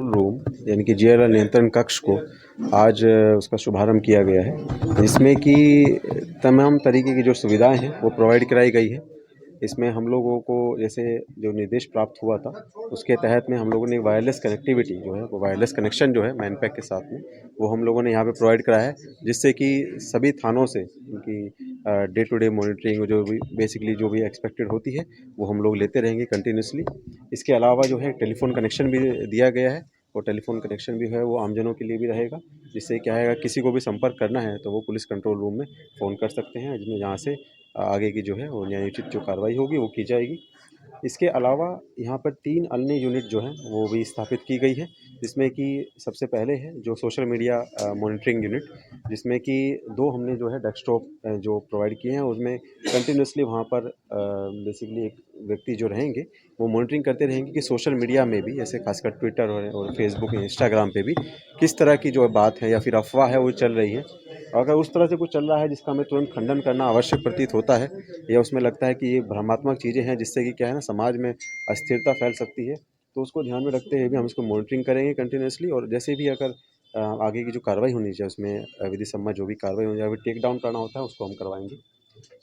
Room यानी कि JLR नियंत्रण कक्ष को आज उसका शुभारंभ किया गया है, जिसमें कि तमाम तरीके की जो सुविधाएं हैं वो प्रोवाइड कराई गई है। इसमें हम लोगों को जैसे जो निर्देश प्राप्त हुआ था उसके तहत में हम लोगों ने वायरलेस कनेक्टिविटी जो है वो वायरलेस कनेक्शन जो है मैनपैक के साथ में वो हम लोगों ने यहाँ पे प्रोवाइड कराया है, जिससे कि सभी थानों से उनकी डे टू डे मॉनिटरिंग जो भी बेसिकली जो भी एक्सपेक्टेड होती है वो हम लोग लेते रहेंगे कंटिन्यूसली। इसके अलावा जो है टेलीफोन कनेक्शन भी दिया गया है, और टेलीफोन कनेक्शन भी है वो आमजनों के लिए भी रहेगा, जिससे क्या है किसी को भी संपर्क करना है तो वो पुलिस कंट्रोल रूम में फ़ोन कर सकते हैं, जिसमें जहाँ से आगे की जो है वो न्यायोचित जो कार्रवाई होगी वो की जाएगी। इसके अलावा यहाँ पर 3 अन्य यूनिट जो हैं वो भी स्थापित की गई है, जिसमें कि सबसे पहले है जो सोशल मीडिया मॉनिटरिंग यूनिट, जिसमें कि 2 हमने जो है डेस्कटॉप जो प्रोवाइड किए हैं उसमें कंटिन्यूसली वहाँ पर बेसिकली एक व्यक्ति जो रहेंगे वो मॉनिटरिंग करते रहेंगे कि सोशल मीडिया में भी जैसे खासकर ट्विटर और फेसबुक इंस्टाग्राम पे भी किस तरह की जो बात है या फिर अफवाह है वो चल रही है। अगर उस तरह से कुछ चल रहा है जिसका हमें तुरंत खंडन करना आवश्यक प्रतीत होता है या उसमें लगता है कि ये भ्रमात्मक चीज़ें हैं जिससे कि क्या है ना समाज में अस्थिरता फैल सकती है, तो उसको ध्यान में रखते हुए भी हम इसको मॉनिटरिंग करेंगे कंटिन्यूसली, और जैसे भी अगर आगे की जो कार्रवाई होनी चाहिए उसमें विधि सम्मत जो भी कार्रवाई होनी चाहिए टेक डाउन करना होता है उसको हम करवाएंगे।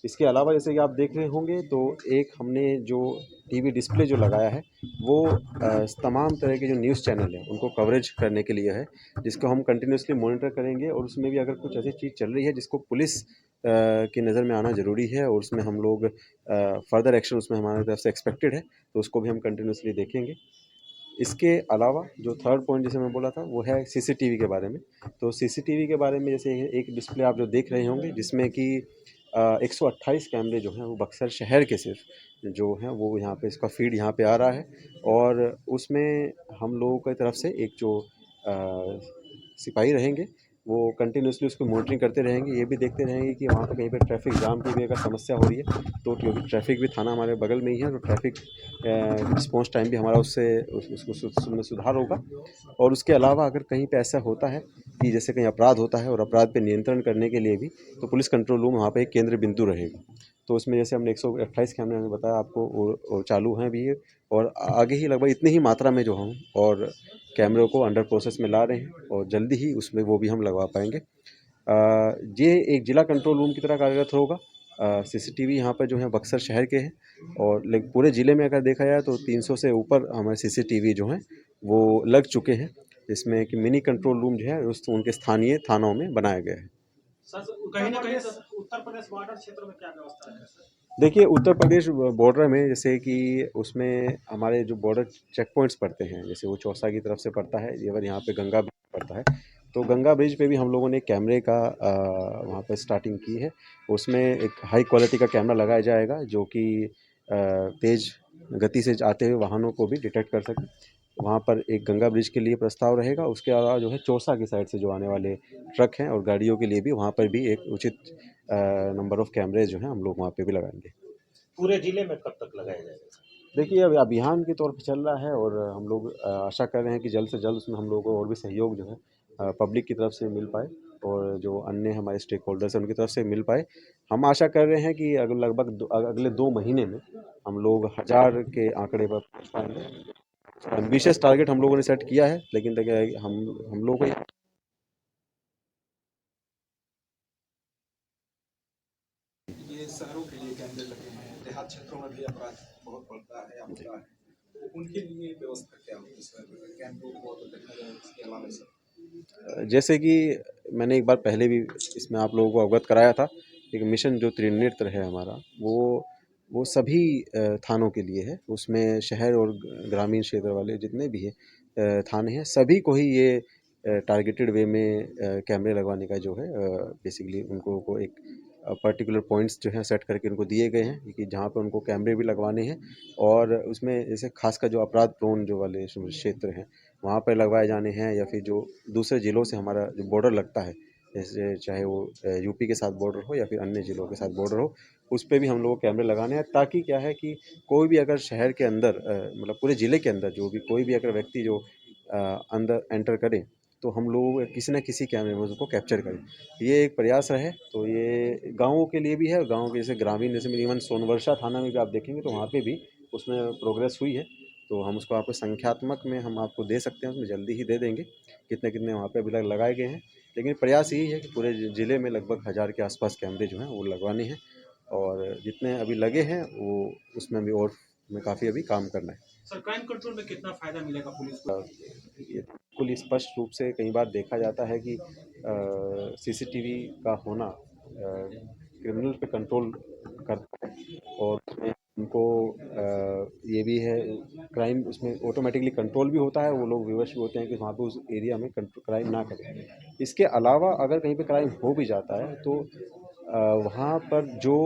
इसके अलावा जैसे कि आप देख रहे होंगे तो एक हमने जो टीवी डिस्प्ले जो लगाया है वो तमाम तरह के जो न्यूज़ चैनल हैं उनको कवरेज करने के लिए है, जिसको हम कंटिन्यूसली मॉनिटर करेंगे, और उसमें भी अगर कुछ ऐसी चीज़ चल रही है जिसको पुलिस की नज़र में आना ज़रूरी है और उसमें हम लोग फर्दर एक्शन उसमें हमारी तरफ से एक्सपेक्टेड है, तो उसको भी हम कंटिन्यूसली देखेंगे। इसके अलावा जो थर्ड पॉइंट जैसे मैं बोला था वो है सीसीटीवी के बारे में। तो सीसीटीवी के बारे में जैसे एक डिस्प्ले आप जो देख रहे होंगे जिसमें कि 128 कैमरे जो हैं वो बक्सर शहर के सिर्फ जो हैं वो यहाँ पे इसका फीड यहाँ पे आ रहा है, और उसमें हम लोगों की तरफ से एक जो सिपाही रहेंगे वो कंटिन्यूसली उसको मॉनिटरिंग करते रहेंगे, ये भी देखते रहेंगे कि वहाँ पे कहीं पे ट्रैफिक जाम की भी अगर समस्या हो रही है तो क्योंकि ट्रैफिक भी थाना हमारे बगल में ही है तो ट्रैफिक रिस्पॉन्स टाइम भी हमारा उससे उसमें सुधार होगा। और उसके अलावा अगर कहीं पे ऐसा होता है कि जैसे कहीं अपराध होता है और अपराध पे नियंत्रण करने के लिए भी तो पुलिस कंट्रोल रूम वहाँ पे एक केंद्र बिंदु रहेगा। तो उसमें जैसे हमने 128 कैमरे मैंने बताया आपको वो चालू हैं भी, और आगे ही लगभग इतनी ही मात्रा में जो हम और कैमरों को अंडर प्रोसेस में ला रहे हैं और जल्दी ही उसमें वो भी हम लगवा पाएंगे। ये एक जिला कंट्रोल रूम की तरह कार्यरत होगा। सीसीटीवी यहाँ पर जो है बक्सर शहर के हैं, और लेकिन पूरे ज़िले में अगर देखा जाए तो 300 से ऊपर हमारे सीसीटीवी जो हैं वो लग चुके हैं, जिसमें कि मिनी कंट्रोल रूम जो है उस उनके स्थानीय थानों में बनाया गया है। सर कहीं ना कहीं उत्तर प्रदेश बॉर्डर क्षेत्र में क्या व्यवस्था है सर? देखिए उत्तर प्रदेश बॉर्डर में जैसे कि उसमें हमारे जो बॉर्डर चेक पॉइंट्स पड़ते हैं जैसे वो चौसा की तरफ से पड़ता है, अगर यहाँ पे गंगा ब्रिज पड़ता है तो गंगा ब्रिज पे भी हम लोगों ने कैमरे का वहाँ पे स्टार्टिंग की है। उसमें एक हाई क्वालिटी का कैमरा लगाया जाएगा जो कि तेज़ गति से आते हुए वाहनों को भी डिटेक्ट कर सके। वहाँ पर एक गंगा ब्रिज के लिए प्रस्ताव रहेगा, उसके अलावा जो है चौसा की साइड से जो आने वाले ट्रक हैं और गाड़ियों के लिए भी वहाँ पर भी एक उचित नंबर ऑफ कैमरे जो हैं हम लोग वहाँ पे भी लगाएंगे। पूरे जिले में कब तक लगाया जाएगा? देखिए अभी अभियान के तौर पे चल रहा है और हम लोग आशा कर रहे हैं कि जल्द से जल्द उसमें हम लोगों को और भी सहयोग जो है पब्लिक की तरफ से मिल पाए और जो अन्य हमारे स्टेक होल्डर्स हैं उनकी तरफ से मिल पाए। हम आशा कर रहे हैं कि लगभग अगले 2 महीने में हम लोग 1000 के आंकड़े पर पहुँच पाएंगे। एम्बिशियस टारगेट हम लोगों ने सेट किया है, लेकिन देखिए हम लोगों को ये शहरों के लिए कैमरे लगे हैं, देहात क्षेत्रों में भी अपराध बहुत बढ़ता है या होता है, तो उनके लिए व्यवस्था क्या होगी सर? कैमरों को तो देखा जाए इसके अलावा सर जैसे कि मैंने एक बार पहले भी इसमें आप लोगों को अवगत कराया था, एक मिशन जो त्रिनेत्र है हमारा वो सभी थानों के लिए है। उसमें शहर और ग्रामीण क्षेत्र वाले जितने भी हैं थाने हैं सभी को ही ये टारगेटेड वे में कैमरे लगवाने का जो है बेसिकली उनको को एक पर्टिकुलर पॉइंट्स जो हैं सेट करके उनको दिए गए हैं कि जहाँ पे उनको कैमरे भी लगवाने हैं, और उसमें जैसे खासकर जो अपराध प्रोन जो वाले क्षेत्र हैं वहाँ पर लगवाए जाने हैं, या फिर जो दूसरे ज़िलों से हमारा जो बॉर्डर लगता है जैसे चाहे वो यूपी के साथ बॉर्डर हो या फिर अन्य ज़िलों के साथ बॉर्डर हो, उस पे भी हम लोग को कैमरे लगाने हैं ताकि क्या है कि कोई भी अगर शहर के अंदर मतलब पूरे ज़िले के अंदर जो भी कोई भी अगर व्यक्ति जो अंदर एंटर करे तो हम लोग किसी न किसी कैमरे में उसको कैप्चर करें। ये एक प्रयास रहे, तो ये गाँवों के लिए भी है, गाँव के जैसे ग्रामीण जैसे इवन सोनवर्षा थाना में भी आप देखेंगे तो वहाँ पे भी उसमें प्रोग्रेस हुई है। तो हम उसको आपको संख्यात्मक में हम आपको दे सकते हैं, उसमें जल्दी ही दे देंगे, कितने कितने वहाँ पे अभी लगाए गए हैं। लेकिन प्रयास यही है कि पूरे ज़िले में लगभग 1000 के आसपास कैमरे जो हैं वो लगवाने हैं, और जितने अभी लगे हैं वो उसमें भी और में काफ़ी अभी काम करना है। सर क्राइम कंट्रोल में कितना फायदा मिलेगा पुलिस को? ये बिल्कुल स्पष्ट रूप से कई बार देखा जाता है कि सीसीटीवी का होना क्रिमिनल पे कंट्रोल करता है, और उसमें उनको ये भी है, क्राइम उसमें ऑटोमेटिकली कंट्रोल भी होता है, वो लोग विवश भी होते हैं कि वहाँ पे उस एरिया में क्राइम ना करें। इसके अलावा अगर कहीं पे क्राइम हो भी जाता है तो वहाँ पर जो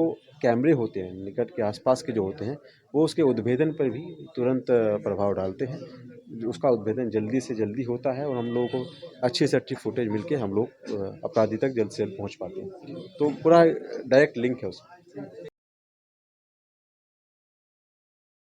कैमरे होते हैं निकट के आसपास के जो होते हैं, वो उसके उद्भेदन पर भी तुरंत प्रभाव डालते हैं। उसका उद्भेदन जल्दी से जल्दी होता है, और हम लोगों को अच्छी से अच्छी फुटेज मिलके हम लोग अपराधी तक जल्द से जल्द पहुँच पाते हैं। तो पूरा डायरेक्ट लिंक है उसमें।